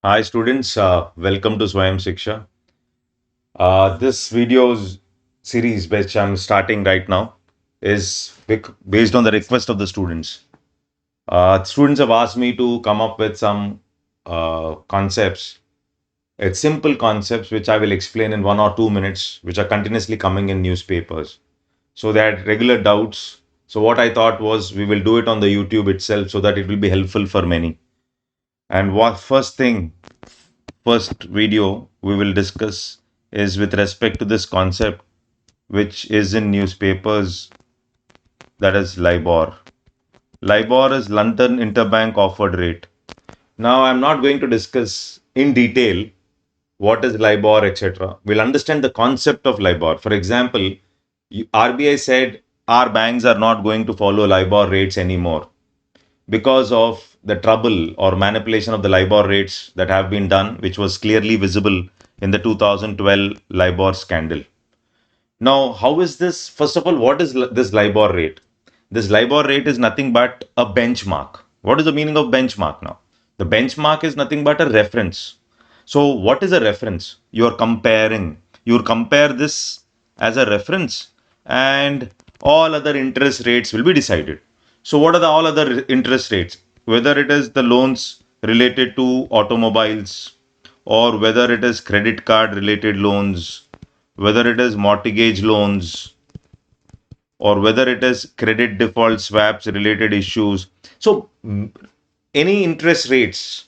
Hi students, welcome to Swayam Shikshaa. This video's series which I'm starting right now is based on the request of the students. Students have asked me to come up with some concepts. It's simple concepts which I will explain in 1 or 2 minutes, which are continuously coming in newspapers. So they had regular doubts. So what I thought was we will do it on the YouTube itself so that it will be helpful for many. And what first video we will discuss is with respect to this concept which is in newspapers, that is Libor. Libor is London Interbank Offered Rate. Now I'm not going to discuss in detail what is Libor, etc. We'll understand the concept of Libor. For example, RBI said our banks are not going to follow Libor rates anymore because of the trouble or manipulation of the Libor rates that have been done, which was clearly visible in the 2012 Libor scandal. Now, how is this? First of all, what is this Libor rate? This Libor rate is nothing but a benchmark. What is the meaning of benchmark now? The benchmark is nothing but a reference. So, what is a reference? You are comparing. You compare this as a reference, and all other interest rates will be decided. So, what are the all other interest rates? Whether it is the loans related to automobiles, or whether it is credit card related loans, whether it is mortgage loans, or whether it is credit default swaps related issues. So, any interest rates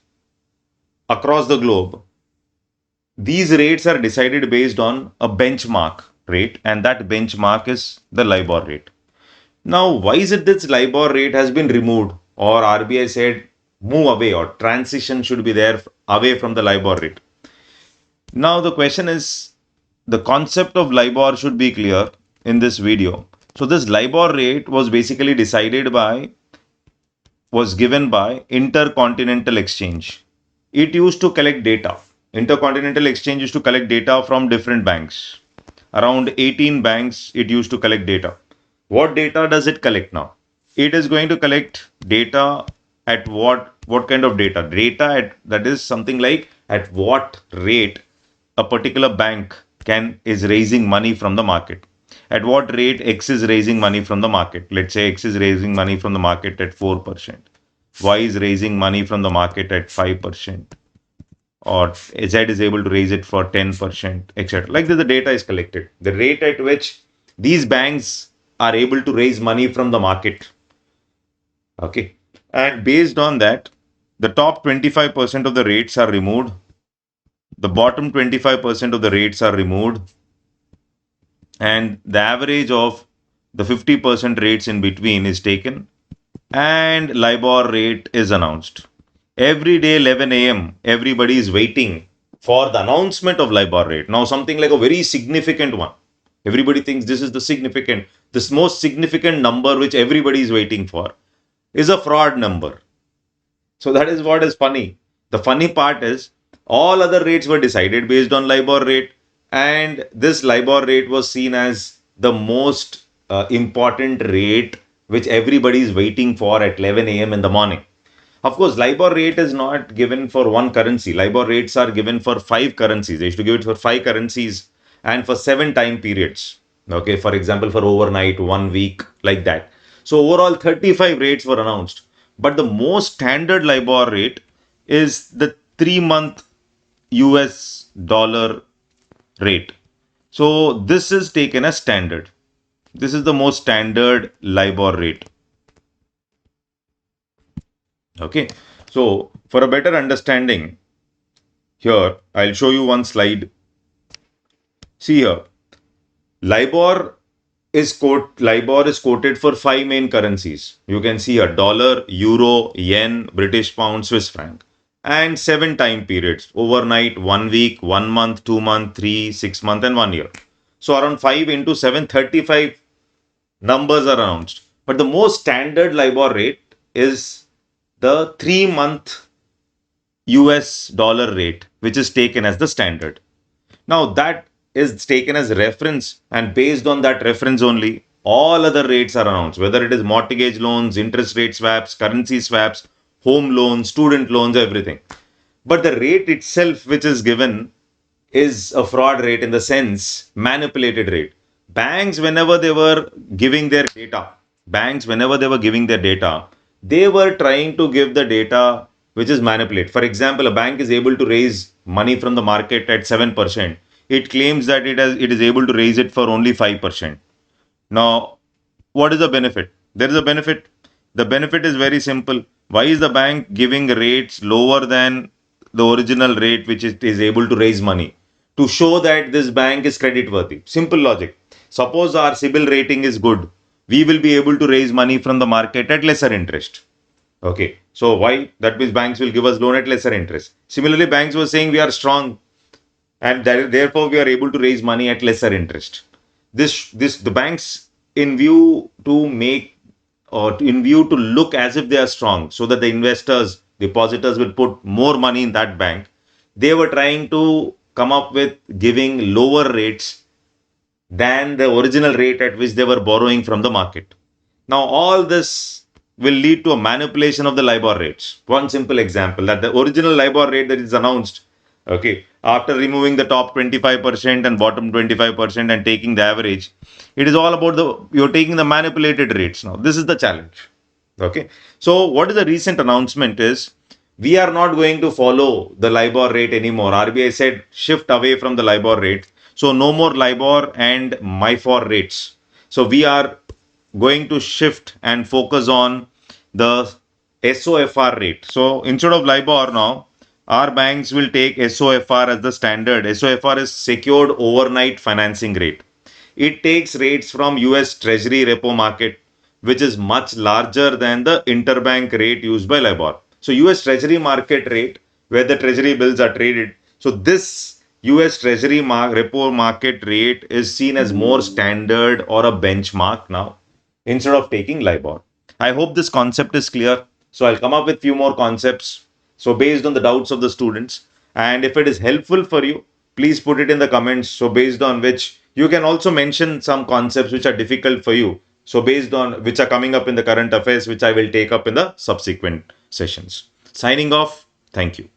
across the globe, these rates are decided based on a benchmark rate, and that benchmark is the Libor rate. Now, why is it this Libor rate has been removed, or RBI said move away, or transition should be there away from the Libor rate? Now, the question is, the concept of Libor should be clear in this video. So, this Libor rate was basically was given by Intercontinental Exchange. It used to collect data. Intercontinental Exchange used to collect data from different banks. Around 18 banks it used to collect data. What data does it collect now? It is going to collect data at what kind of data? Data at, that is something like at what rate a particular bank can is raising money from the market. At what rate X is raising money from the market? Let's say X is raising money from the market at 4%. Y is raising money from the market at 5%. Or Z is able to raise it for 10%, etc. Like this, the data is collected. The rate at which these banks are able to raise money from the market. Okay. And based on that, the top 25% of the rates are removed. The bottom 25% of the rates are removed. And the average of the 50% rates in between is taken. And Libor rate is announced. Every day 11 a.m. everybody is waiting for the announcement of Libor rate. Now something like a very significant one. Everybody thinks this is this most significant number which everybody is waiting for is a fraud number. So that is what is funny. The funny part is all other rates were decided based on Libor rate, and this Libor rate was seen as the most important rate which everybody is waiting for at 11 a.m. in the morning. Of course, Libor rate is not given for one currency. Libor rates are given for 5 currencies. They used to give it for 5 currencies and for 7 time periods. Okay, for example, for overnight, 1 week, like that. So overall, 35 rates were announced. But the most standard Libor rate is the 3 month US dollar rate. So this is taken as standard. This is the most standard Libor rate. Okay. So for a better understanding, here I'll show you one slide. See here, Libor is quoted for 5 main currencies. You can see here dollar, euro, yen, British pound, Swiss franc, and 7 time periods: overnight, 1 week, 1 month, 2 month, 3, 6 month, and 1 year. So around 5 into 7, 35 numbers are announced. But the most standard Libor rate is the 3 month US dollar rate, which is taken as the standard. Now that is taken as reference, and based on that reference only, all other rates are announced, whether it is mortgage loans, interest rate swaps, currency swaps, home loans, student loans, everything. But the rate itself, which is given, is a fraud rate in the sense manipulated rate. Banks, whenever they were giving their data, banks, whenever they were giving their data, they were trying to give the data which is manipulated. For example, a bank is able to raise money from the market at 7%. It claims that it is able to raise it for only 5%. Now, what is the benefit? There is a benefit. The benefit is very simple. Why is the bank giving rates lower than the original rate which it is able to raise money? To show that this bank is credit worthy. Simple logic. Suppose our CIBIL rating is good. We will be able to raise money from the market at lesser interest. Okay. So why? That means banks will give us loan at lesser interest. Similarly, banks were saying we are strong and therefore we are able to raise money at lesser interest. This the banks, in view to make, or in view to look as if they are strong, so that the investors, depositors will put more money in that bank, they were trying to come up with giving lower rates than the original rate at which they were borrowing from the market. Now, all this will lead to a manipulation of the Libor rates. One simple example, that the original Libor rate that is announced, okay, after removing the top 25% and bottom 25% and taking the average, it is all about you're taking the manipulated rates now. This is the challenge. Okay. So, what is the recent announcement is, we are not going to follow the Libor rate anymore. RBI said shift away from the Libor rate. So, no more Libor and MIFOR rates. So, we are going to shift and focus on the SOFR rate. So, instead of Libor now, our banks will take SOFR as the standard. SOFR is secured overnight financing rate. It takes rates from US Treasury repo market, which is much larger than the interbank rate used by Libor. So US Treasury market rate, where the Treasury bills are traded. So this US Treasury repo market rate is seen as more standard or a benchmark now, instead of taking Libor. I hope this concept is clear. So I'll come up with few more concepts. So based on the doubts of the students, and if it is helpful for you, please put it in the comments. So based on which you can also mention some concepts which are difficult for you. So based on which are coming up in the current affairs, which I will take up in the subsequent sessions. Signing off. Thank you.